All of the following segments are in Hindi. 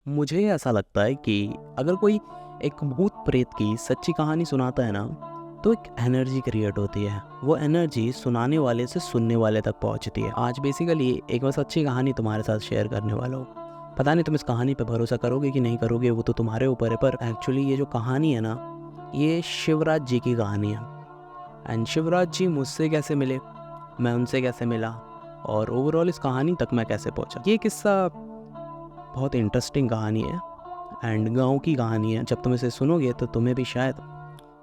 मुझे ऐसा लगता है कि अगर कोई एक भूत प्रेत की सच्ची कहानी सुनाता है ना, तो एक एनर्जी क्रिएट होती है। वो एनर्जी सुनाने वाले से सुनने वाले तक पहुंचती है। आज बेसिकली एक मैं सच्ची कहानी तुम्हारे साथ शेयर करने वाला हूँ। पता नहीं तुम इस कहानी पे भरोसा करोगे कि नहीं करोगे, वो तो तुम्हारे ऊपर है। पर एक्चुअली ये जो कहानी है ना, ये शिवराज जी की कहानी है। एंड शिवराज जी मुझसे कैसे मिले, मैं उनसे कैसे मिला, और ओवरऑल इस कहानी तक मैं कैसे पहुंचा। ये किस्सा बहुत इंटरेस्टिंग कहानी है एंड गांव की कहानी है। जब तुम इसे सुनोगे तो तुम्हें भी शायद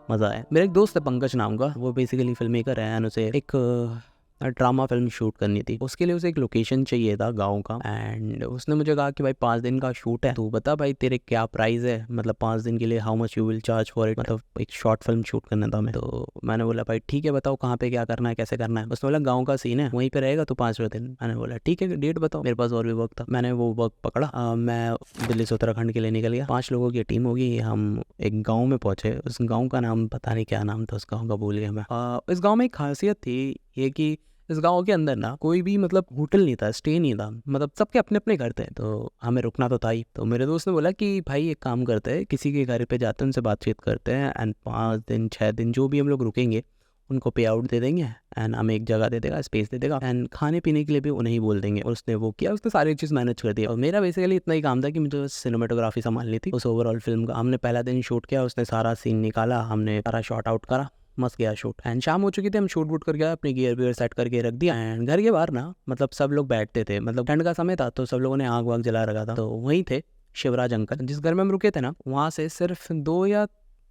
मज़ा आए। मेरा एक दोस्त है पंकज नाम का, वो बेसिकली फिल्म मेकर है एंड उसे एक ड्रामा फिल्म शूट करनी थी। उसके लिए उसे एक लोकेशन चाहिए था गांव का। एंड उसने मुझे कहा कि भाई 5 दिन का शूट है, तू बता भाई तेरे क्या प्राइस है, मतलब 5 दिन के लिए how much you will charge for it. मतलब एक शॉर्ट फिल्म शूट करना था मैं। तो मैंने बोला भाई ठीक है, बताओ कहाँ पे क्या करना है, कैसे करना है। उसने बोला गाँव का सीन है, वहीं पे रहेगा तो 5वें दिन। मैंने बोला ठीक है, डेट बताओ। मेरे पास और भी वक्त था, मैंने वो वक्त पकड़ा। मैं दिल्ली से उत्तराखंड के लिए निकल गया। 5 लोगों की टीम होगी। हम एक गाँव में पहुंचे। उस गाँव का नाम पता नहीं क्या नाम था, उस गाँव का भूल गया मैं। इस गाँव में एक खासियत थी ये कि इस गांव के अंदर ना कोई भी मतलब होटल नहीं था, स्टे नहीं था, मतलब सबके अपने अपने घर थे। तो हमें रुकना तो था ही। तो मेरे दोस्त ने बोला कि भाई एक काम करते हैं, किसी के घर पे जाते हैं, उनसे बातचीत करते हैं एंड 5 दिन 6 दिन जो भी हम लोग रुकेंगे उनको पे आउट दे देंगे एंड हमें एक जगह दे देगा, स्पेस दे देगा एंड खाने पीने के लिए भी उन्हें ही बोल देंगे। और उसने वो किया, उसने सारी चीज़ मैनेज कर दिया। और मेरा बेसिकली इतना ही काम था कि मुझे सिनेमाटोग्राफी संभालनी थी उस ओवरऑल फिल्म का। हमने पहला दिन शूट किया, उसने सारा सीन निकाला, हमने सारा शॉट आउट करा, मस्त गया शूट। एंड शाम हो चुकी थी, हम शूट वूट करके अपने गियर वियर सेट करके रख दिया। एंड घर के बाहर ना मतलब सब लोग बैठते थे, मतलब ठंड का समय था तो सब लोगों ने आग वाग जला रखा था। तो वहीं थे शिवराज अंकल, जिस घर में हम रुके थे ना, वहाँ से सिर्फ 2 या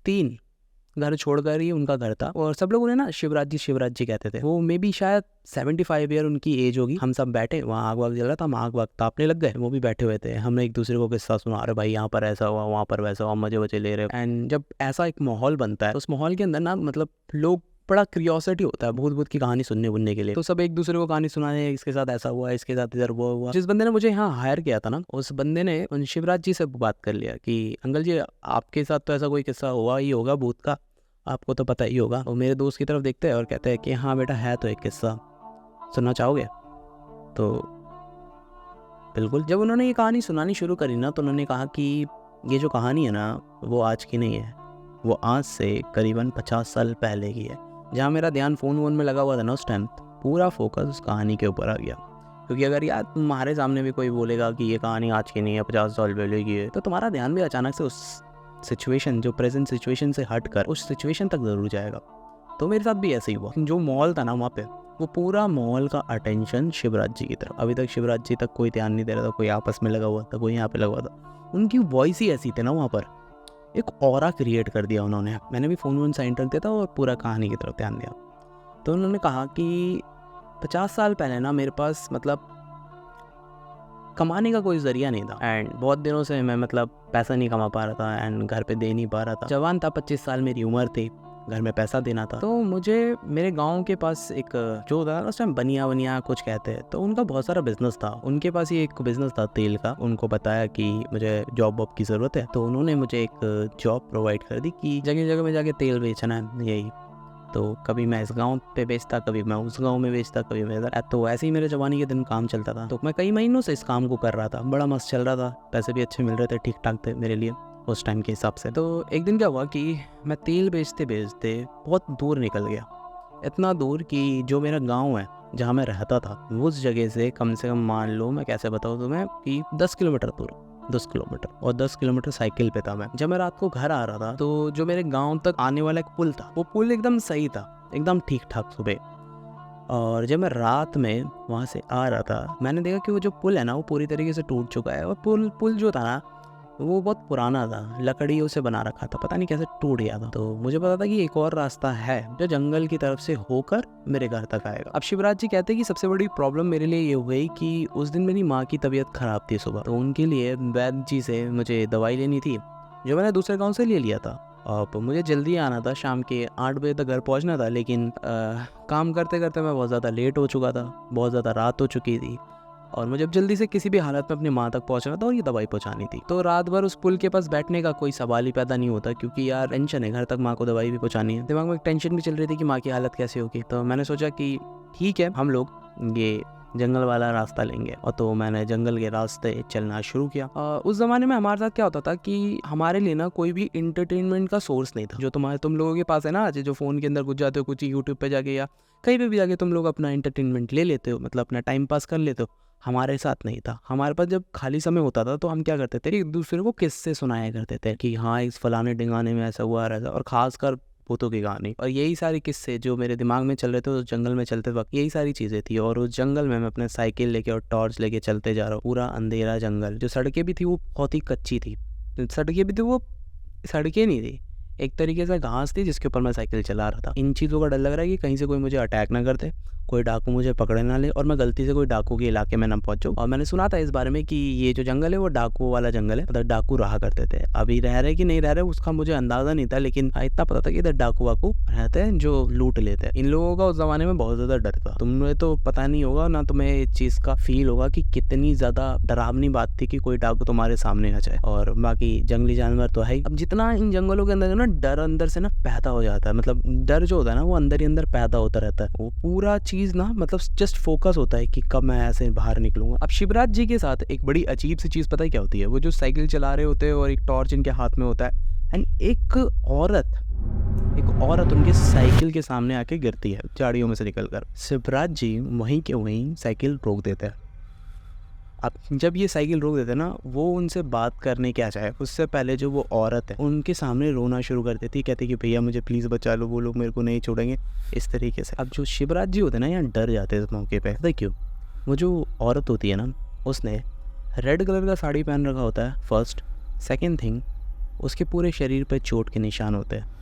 3 घर छोड़कर ही उनका घर था। और सब लोग उन्हें ना शिवराज जी कहते थे। वो मे बी शायद 75 ईयर उनकी एज होगी। हम सब बैठे, वहाँ आग वाग जल रहा था, हम आग वाग तापने लग गए, वो भी बैठे हुए थे। हमने एक दूसरे को किस्सा सुना रहे, भाई यहाँ पर ऐसा हुआ, वहाँ पर वैसा हुआ, मजे वजे ले रहे। एंड जब ऐसा एक माहौल बनता है तो उस माहौल के अंदर ना मतलब लोग बड़ा क्यूरियोसिटी होता है भूत भूत की कहानी सुनने बुनने के लिए। तो सब एक दूसरे को कहानी सुनाने, इसके साथ ऐसा हुआ, इसके साथ इधर वो हुआ। जिस बंदे ने मुझे यहाँ हायर किया था ना, उस बंदे ने उन शिवराज जी से बात कर लिया कि अंकल जी आपके साथ तो ऐसा कोई किस्सा हुआ ही होगा भूत का, आपको तो पता ही होगा। और मेरे दोस्त की तरफ देखते हैं और कहते हैं कि हाँ बेटा है तो एक किस्सा, सुनना चाहोगे? तो बिल्कुल, जब उन्होंने ये कहानी सुनानी शुरू करी ना, तो उन्होंने कहा कि ये जो कहानी है ना, वो आज की नहीं है, वो आज से करीबन 50 साल पहले की है। जहाँ मेरा ध्यान फ़ोन वोन में लगा हुआ था ना उस टाइम, पूरा फोकस उस कहानी के ऊपर आ गया। क्योंकि अगर यार तुम्हारे सामने भी कोई बोलेगा कि ये कहानी आज की नहीं है, 50 साल पहले की है, तो तुम्हारा ध्यान भी अचानक से उस सिचुएशन, जो प्रेजेंट सिचुएशन से हट कर उस सिचुएशन तक ज़रूर जाएगा। तो मेरे साथ भी ऐसे ही हुआ। जो मॉल था ना वहाँ पे, वो पूरा मॉल का अटेंशन शिवराज जी की तरफ। अभी तक शिवराज जी तक कोई ध्यान नहीं दे रहा था, कोई आपस में लगा हुआ था, कोई यहाँ पे लगा हुआ था। उनकी वॉइस ही ऐसी थी ना, वहाँ पर एक ऑरा क्रिएट कर दिया उन्होंने। मैंने भी फ़ोन वोन साइड रख दिया था और पूरा कहानी की तरफ ध्यान दिया। तो उन्होंने कहा कि 50 साल पहले ना मेरे पास मतलब कमाने का कोई ज़रिया नहीं था। एंड बहुत दिनों से मैं मतलब पैसा नहीं कमा पा रहा था एंड घर पे दे नहीं पा रहा था। जवान था, 25 साल मेरी उम्र थी, घर में पैसा देना था। तो मुझे मेरे गांव के पास एक जो था उस टाइम बनिया वनिया कुछ कहते हैं, तो उनका बहुत सारा बिजनेस था। उनके पास ही एक बिजनेस था तेल का। उनको बताया कि मुझे जॉब वॉब की ज़रूरत है, तो उन्होंने मुझे एक जॉब प्रोवाइड कर दी कि जगह जगह में जाके तेल बेचना है। यही तो कभी मैं इस गांव पे बेचता, कभी मैं उस गांव में बेचता, कभी मैं इधर। तो ऐसे ही मेरे जवानी के दिन काम चलता था। तो मैं कई महीनों से इस काम को कर रहा था, बड़ा मस्त चल रहा था, पैसे भी अच्छे मिल रहे थे, ठीक ठाक थे मेरे लिए उस टाइम के हिसाब से। तो एक दिन क्या हुआ कि मैं तेल बेचते बेचते बहुत दूर निकल गया। इतना दूर कि जो मेरा गाँव है जहाँ मैं रहता था, उस जगह से कम मान लो, मैं कैसे बताऊँ तुम्हें, कि 10 किलोमीटर दूर, 10 किलोमीटर। और 10 किलोमीटर साइकिल पे था मैं। जब मैं रात को घर आ रहा था, तो जो मेरे गांव तक आने वाला एक पुल था, वो पुल एकदम सही था, एकदम ठीक ठाक सुबह। और जब मैं रात में वहाँ से आ रहा था, मैंने देखा कि वो जो पुल है ना, वो पूरी तरीके से टूट चुका है। और पुल जो था ना, वो बहुत पुराना था, लकड़ियों से बना रखा था, पता नहीं कैसे टूट गया था। तो मुझे पता था कि एक और रास्ता है जो जंगल की तरफ से होकर मेरे घर तक आएगा। अब शिवराज जी कहते हैं कि सबसे बड़ी प्रॉब्लम मेरे लिए ये हुई कि उस दिन मेरी माँ की तबीयत खराब थी सुबह। तो उनके लिए वैद्य जी से मुझे दवाई लेनी थी, जो मैंने दूसरे गाँव से ले लिया था। अब मुझे जल्दी आना था, शाम के 8 बजे तक घर पहुंचना था। लेकिन काम करते करते मैं बहुत ज़्यादा लेट हो चुका था, बहुत ज़्यादा रात हो चुकी थी, और मुझे अब जल्दी से किसी भी हालत में अपनी माँ तक पहुंचना था और ये दवाई पहुंचानी थी। तो रात भर उस पुल के पास बैठने का कोई सवाल ही पैदा नहीं होता, क्योंकि यार टेंशन है, घर तक माँ को दवाई भी पहुंचानी है। दिमाग में एक टेंशन भी चल रही थी कि माँ की हालत कैसी होगी। तो मैंने सोचा कि ठीक है, हम लोग ये जंगल वाला रास्ता लेंगे। और तो मैंने जंगल के रास्ते चलना शुरू किया। उस ज़माने में हमारे साथ क्या होता था कि हमारे लिए ना कोई भी इंटरटेनमेंट का सोर्स नहीं था। जो तुम लोगों के पास है ना आज, जो फ़ोन के अंदर घुस जाते हो, कुछ यूट्यूब पे जाके या कहीं पे भी जाके तुम लोग अपना इंटरटेनमेंट ले लेते हो, मतलब अपना टाइम पास कर लेते हो। हमारे साथ नहीं था। हमारे पास जब खाली समय होता था तो हम क्या करते थे, एक दूसरे को किस्से सुनाया करते थे कि हाँ इस फलाने ढिंगाने में ऐसा हुआ ऐसा। और ख़ासकर भूतों की कहानी, और यही सारी किस्से जो मेरे दिमाग में चल रहे थे उस जंगल में चलते वक्त, यही सारी चीज़ें थी। और उस जंगल में मैं अपने साइकिल लेके और टॉर्च लेके चलते जा रहा हूँ। पूरा अंधेरा जंगल, जो सड़कें भी थी वो बहुत ही कच्ची थी। सड़कें भी थी वो सड़कें नहीं थी, एक तरीके से घास थी जिसके ऊपर मैं साइकिल चला रहा था। इन चीज़ों का डर लग रहा है कि कहीं से कोई मुझे अटैक ना कर दे, कोई डाकू मुझे पकड़े ना ले और मैं गलती से कोई डाकू के इलाके में ना पहुंचूं। और मैंने सुना था इस बारे में कि ये जो जंगल है वो डाकू वाला जंगल है, मतलब डाकू रहा करते थे। अभी रह रहे कि नहीं रह रहे उसका मुझे अंदाज़ा नहीं था, लेकिन इतना पता था कि इधर डाकू वाकू रहते हैं जो लूट लेते हैं। इन लोगों का उस ज़माने में बहुत ज़्यादा डर था। तुम्हें तो पता नहीं होगा ना, तुम्हें इस चीज़ का फील होगा कि कितनी ज़्यादा डरावनी बात थी कि कोई डाकू तुम्हारे सामने आ जाए। और बाकी जंगली जानवर तो है ही। अब जितना इन जंगलों के अंदर ना डर अंदर से ना पैदा हो जाता है, मतलब डर जो होता है ना वो अंदर ही अंदर पैदा होता रहता है। वो पूरा चीज़ ना मतलब जस्ट फोकस होता है कि कब मैं ऐसे बाहर निकलूंगा। अब शिवराज जी के साथ एक बड़ी अजीब सी चीज़ पता है क्या होती है, वो जो साइकिल चला रहे होते हैं और एक टॉर्च इनके हाथ में होता है, एंड एक औरत उनके साइकिल के सामने आके गिरती है झाड़ियों में से निकलकर। शिवराज जी वहीं के वहीं साइकिल रोक देते हैं। अब जब ये साइकिल रोक देते ना, वो उनसे बात करने क्या चाहे उससे पहले जो वो औरत है उनके सामने रोना शुरू कर देती, कहती कि भैया मुझे प्लीज़ बचा लो, वो लोग मेरे को नहीं छोड़ेंगे, इस तरीके से। अब जो शिवराज जी होते हैं ना यहाँ डर जाते हैं इस मौके पे। पता क्यों? वो जो औरत होती है ना उसने रेड कलर का साड़ी पहन रखा होता है फर्स्ट। सेकेंड थिंग, उसके पूरे शरीर पर चोट के निशान होते हैं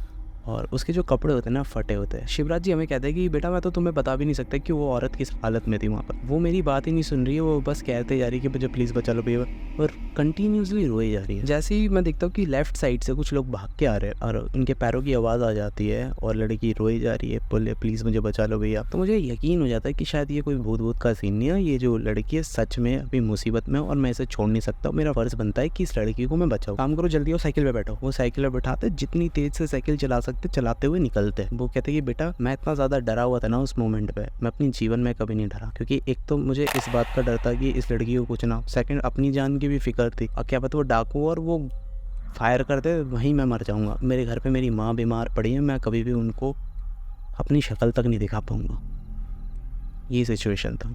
और उसके जो कपड़े होते हैं ना फटे होते हैं। शिवराज जी हमें कहते हैं कि बेटा मैं तो तुम्हें बता भी नहीं सकता कि वो औरत किस हालत में थी वहाँ पर। वो मेरी बात ही नहीं सुन रही है, वो बस कहते जा रही है कि मुझे प्लीज़ बचा लो भैया, और कंटिन्यूसली रोए जा रही है। जैसे ही मैं देखता हूँ कि लेफ्ट साइड से कुछ लोग भाग के आ रहे हैं और उनके पैरों की आवाज़ आ जाती है और लड़की रोई जा रही है, बोले प्लीज़ मुझे बचा लो भैया, तो मुझे यकीन हो जाता है कि शायद ये कोई भूत का सीन नहीं है, ये जो लड़की है सच में अभी मुसीबत में और मैं इसे छोड़ नहीं सकता। मेरा फ़र्ज़ बनता है कि इस लड़की को मैं बचाऊँ। काम करो जल्दी, और साइकिल पर बैठो। वो साइकिल पर बैठाते जितनी तेज़ से साइकिल चला सकते चलाते हुए निकलते। वो कहते कि बेटा मैं इतना ज़्यादा डरा हुआ था ना उस मोमेंट पे, मैं अपनी जीवन में कभी नहीं डरा, क्योंकि एक तो मुझे इस बात का डर था कि इस लड़की को कुछ ना, सेकंड अपनी जान की भी फिक्र थी, और क्या पता वो डाकू और वो फायर करते वहीं मैं मर जाऊंगा। मेरे घर पे मेरी माँ बीमार पड़ी है, मैं कभी भी उनको अपनी शक्ल तक नहीं दिखा पाऊंगा। ये सिचुएशन था।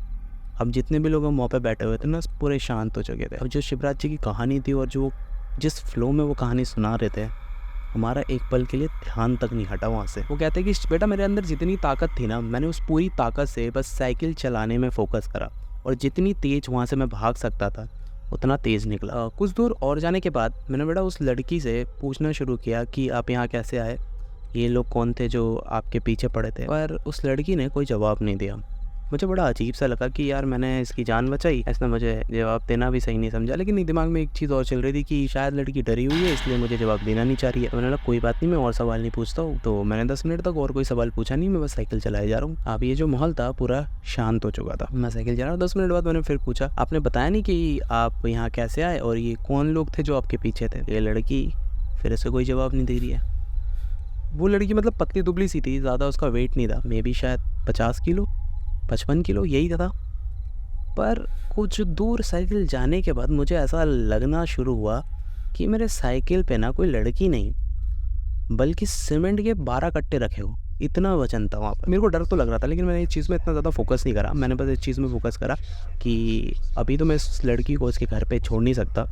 अब जितने भी लोग वहाँ पे बैठे हुए थे ना पूरे शांत हो चुके थे। अब जो शिवराज जी की कहानी थी और जो जिस फ्लो में वो कहानी सुना रहे थे, हमारा एक पल के लिए ध्यान तक नहीं हटा वहाँ से। वो कहते हैं कि बेटा मेरे अंदर जितनी ताकत थी ना, मैंने उस पूरी ताकत से बस साइकिल चलाने में फोकस करा और जितनी तेज़ वहाँ से मैं भाग सकता था उतना तेज़ निकला। कुछ दूर और जाने के बाद मैंने बेटा उस लड़की से पूछना शुरू किया कि आप यहाँ कैसे आए, ये लोग कौन थे जो आपके पीछे पड़े थे, पर उस लड़की ने कोई जवाब नहीं दिया। मुझे बड़ा अजीब सा लगा कि यार मैंने इसकी जान बचाई, इसने मुझे जवाब देना भी सही नहीं समझा। लेकिन दिमाग में एक चीज़ और चल रही थी कि शायद लड़की डरी हुई है इसलिए मुझे जवाब देना नहीं चाह रही है। मैंने कहा कोई बात नहीं, मैं और सवाल नहीं पूछता हूँ। तो मैंने 10 मिनट तक और कोई सवाल पूछा नहीं, मैं बस साइकिल चलाए जा रहा हूँ। अब ये जो माहौल था पूरा शांत हो चुका था, मैं साइकिल चला रहा हूँ। 10 मिनट बाद मैंने फिर पूछा, आपने बताया नहीं कि आप यहाँ कैसे आए और ये कौन लोग थे जो आपके पीछे थे? ये लड़की फिर से कोई जवाब नहीं दे रही है। वो लड़की मतलब पतली दुबली सी थी, ज़्यादा उसका वेट नहीं था, मे बी शायद 50 किलो 55 किलो यही था। पर कुछ दूर साइकिल जाने के बाद मुझे ऐसा लगना शुरू हुआ कि मेरे साइकिल पे ना कोई लड़की नहीं बल्कि सीमेंट के 12 कट्टे रखे हो, इतना वजन था वहाँ पर। मेरे को डर तो लग रहा था लेकिन मैंने इस चीज़ में इतना ज़्यादा फोकस नहीं करा। मैंने बस इस चीज़ में फोकस करा कि अभी तो मैं इस लड़की को इसके घर पे छोड़ नहीं सकता,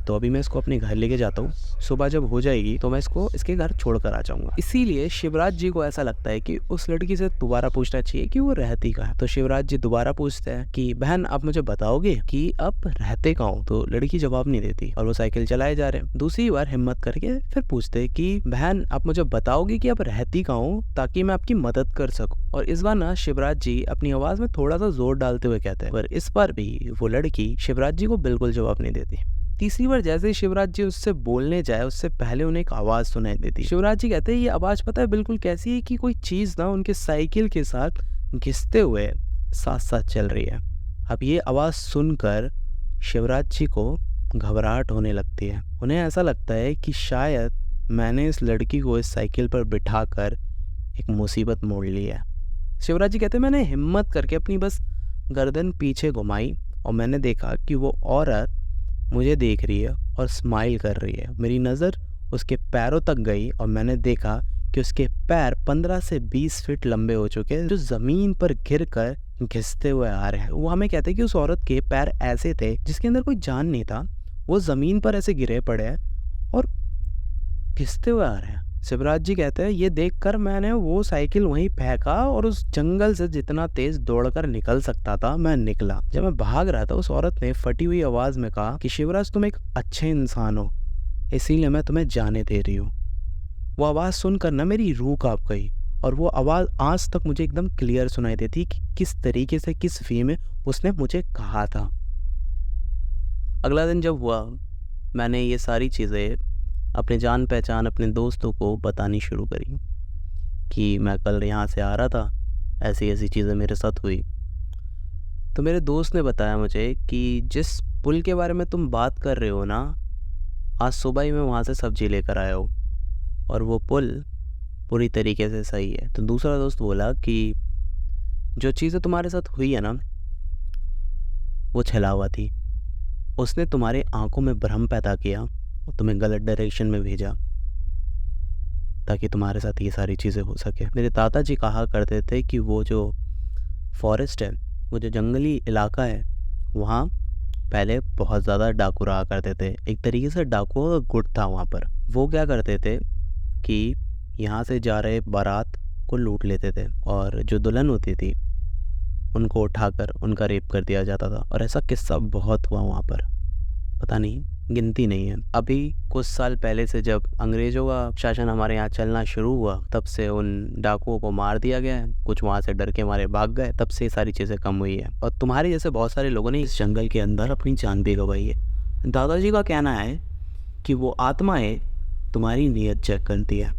तो अभी मैं इसको अपने घर लेके जाता हूँ, सुबह जब हो जाएगी तो मैं इसको इसके घर छोड़ कर आ जाऊँगा। इसीलिए शिवराज जी को ऐसा लगता है कि उस लड़की से दोबारा पूछना चाहिए कि वो रहती कहाँ है। तो शिवराज जी दोबारा पूछते हैं कि बहन आप मुझे बताओगे कि आप रहते कहाँ हो? तो लड़की जवाब नहीं देती और वो साइकिल चलाए जा रहे हैं। दूसरी बार हिम्मत करके फिर पूछते हैं कि बहन आप मुझे बताओगे कि आप रहती कहाँ हो ताकि मैं आपकी मदद कर सकूँ। और इस बार ना शिवराज जी अपनी आवाज़ में थोड़ा सा जोर डालते हुए कहते हैं, पर इस बार भी वो लड़की शिवराज जी को बिल्कुल जवाब नहीं देती। तीसरी बार जैसे ही शिवराज जी उससे बोलने जाए उससे पहले उन्हें एक आवाज़ सुनाई देती। शिवराज जी कहते हैं ये आवाज़ पता है बिल्कुल कैसी है कि कोई चीज़ ना उनके साइकिल के साथ घिसते हुए साथ साथ चल रही है। अब ये आवाज़ सुनकर शिवराज जी को घबराहट होने लगती है। उन्हें ऐसा लगता है कि शायद मैंने इस लड़की को इस साइकिल पर बिठाकर एक मुसीबत मोड़ ली है। शिवराज जी कहते हैं मैंने हिम्मत करके अपनी बस गर्दन पीछे घुमाई और मैंने देखा कि वो औरत मुझे देख रही है और स्माइल कर रही है। मेरी नज़र उसके पैरों तक गई और मैंने देखा कि उसके पैर 15 से 20 फीट लंबे हो चुके हैं, जो ज़मीन पर गिरकर घिसते हुए आ रहे हैं। वो हमें कहते हैं कि उस औरत के पैर ऐसे थे जिसके अंदर कोई जान नहीं था, वो ज़मीन पर ऐसे गिरे पड़े हैं और घिसते हुए आ रहे हैं। शिवराज जी कहते हैं, ये देखकर मैंने वो साइकिल वहीं फेंका और उस जंगल से जितना तेज दौड़कर निकल सकता था मैं निकला। जब मैं भाग रहा था उस औरत ने फटी हुई आवाज़ में कहा कि शिवराज, तुम एक अच्छे इंसान हो, इसीलिए मैं तुम्हें जाने दे रही हूँ। वो आवाज़ सुनकर ना मेरी रूह कांप गई और वो आवाज़ आज तक मुझे एकदम क्लियर सुनाई देती कि किस तरीके से, किस वे में उसने मुझे कहा था। अगला दिन जब हुआ, मैंने ये सारी चीज़ें अपने जान पहचान अपने दोस्तों को बतानी शुरू करी कि मैं कल यहाँ से आ रहा था, ऐसी ऐसी चीज़ें मेरे साथ हुई। तो मेरे दोस्त ने बताया मुझे कि जिस पुल के बारे में तुम बात कर रहे हो ना, आज सुबह ही मैं वहाँ से सब्जी लेकर आया हूँ और वो पुल पूरी तरीके से सही है। तो दूसरा दोस्त बोला कि जो चीज़ें तुम्हारे साथ हुई है ना, वो छलावा थी। उसने तुम्हारे आंखों में भ्रम पैदा किया और तुम्हें गलत डायरेक्शन में भेजा ताकि तुम्हारे साथ ये सारी चीज़ें हो सके। मेरे दादाजी कहा करते थे कि वो जो फॉरेस्ट है, वो जो जंगली इलाका है, वहाँ पहले बहुत ज़्यादा डाकू रहा करते थे। एक तरीके से डाकुओं का गुट था वहाँ पर। वो क्या करते थे कि यहाँ से जा रहे बारात को लूट लेते थे और जो दुल्हन होती थी उनको उठाकर उनका रेप कर दिया जाता था। और ऐसा किस्सा बहुत हुआ वहाँ पर, पता नहीं, गिनती नहीं है। अभी कुछ साल पहले से जब अंग्रेज़ों का शासन हमारे यहाँ चलना शुरू हुआ, तब से उन डाकुओं को मार दिया गया है। कुछ वहाँ से डर के मारे भाग गए, तब से ये सारी चीज़ें कम हुई है। और तुम्हारे जैसे बहुत सारे लोगों ने इस जंगल के अंदर अपनी जान भी गंवाई है। दादाजी का कहना है कि वो आत्माएं तुम्हारी नीयत चेक करती है।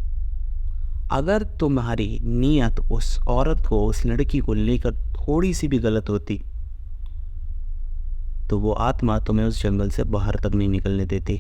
अगर तुम्हारी नीयत उस औरत को, उस लड़की को लेकर थोड़ी सी भी गलत होती तो वो आत्मा तुम्हें उस जंगल से बाहर तक नहीं निकलने देती।